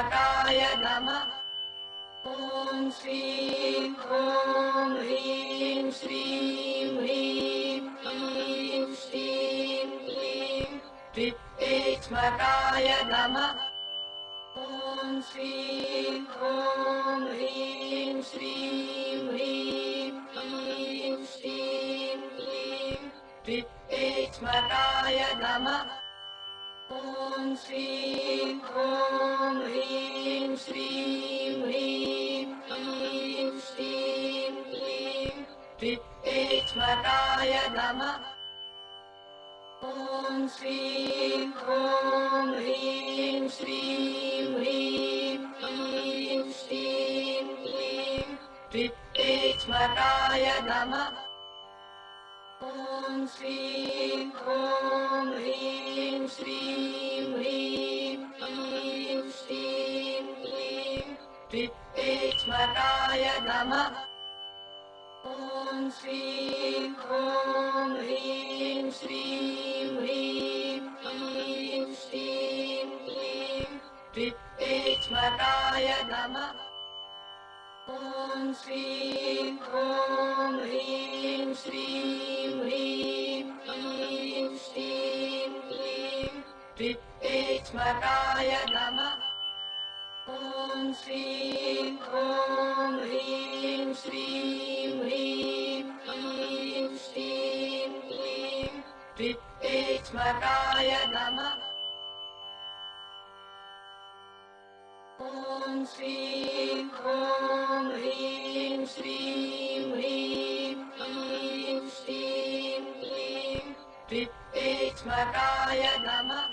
श्रीक्ष्मकाय नमः। ॐ श्रीं ॐ ह्रीं श्रीं ह्रीं क्लीं श्रीं क्लीं श्रीक्ष्मकाय नमः। ॐ श्रीं ॐ ह्रीं श्रीं ह्रीं क्लीं श्रीं क्लीं श्रीक्ष्मकाय नमः। ॐ श्रीं ॐ ह्रीं श्रीं ह्रीं क्लीं श्रीं क्लीं श्रीक्ष्मकाय नमः। ॐ श्रीं ॐ ह्रीं श्रीं ह्रीं क्लीं श्रीं क्लीं श्रीक्ष्मकाय नमः। ॐ श्रीं ॐ ह्रीं श्रीं ह्रीं क्लीं श्रीं क्लीं श्रीक्ष्मकाय नमः। ॐ श्रीं ॐ ह्रीं श्रीं ह्रीं क्लीं श्रीं क्लीं श्रीक्ष्मकाय नमः। ॐ श्रीं ॐ ह्रीं श्रीं ह्रीं क्लीं श्रीं क्लीं श्रीक्ष्मकाय नमः। ॐ श्रीं ॐ ह्रीं श्रीं ह्रीं क्लीं श्रीं क्लीं श्रीक्ष्मकाय नमः। ॐ श्रीं ॐ ह्रीं श्रीं ह्रीं क्लीं श्रीं क्लीं श्रीक्ष्मकाय नमः।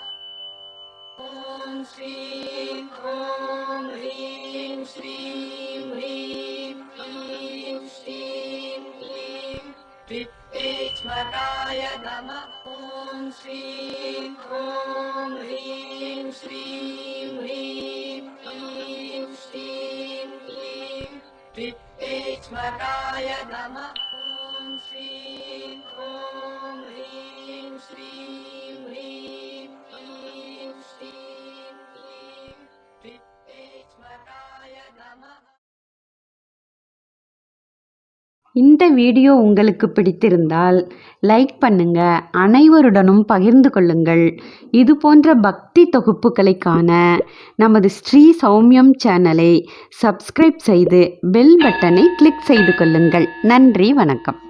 ॐ श्रीं ॐ ह्रीं श्रीं ह्रीं क्लीं श्रीं क्लीं श्रीक्ष्मकाय नमः। ॐ श्रीं ॐ ह्रीं श्रीं ह्रीं क्लीं श्रीं क्लीं श्रीक्ष्मकाय नमः। ॐ श्रीं ॐ ह्रीं श्रीं ह्रीं क्लीं श्रीं क्लीं श्रीक्ष्मकाय नमः। இந்த வீடியோ உங்களுக்கு பிடித்திருந்தால் லைக் பண்ணுங்க, அனைவருடனும் பகிர்ந்து கொள்ளுங்கள். இது போன்ற பக்தி தொகுப்புகளை காண நமது ஸ்ரீ சௌமியம் சேனலை சப்ஸ்கிரைப் செய்து பெல் பட்டனை கிளிக் செய்து கொள்ளுங்கள். நன்றி, வணக்கம்.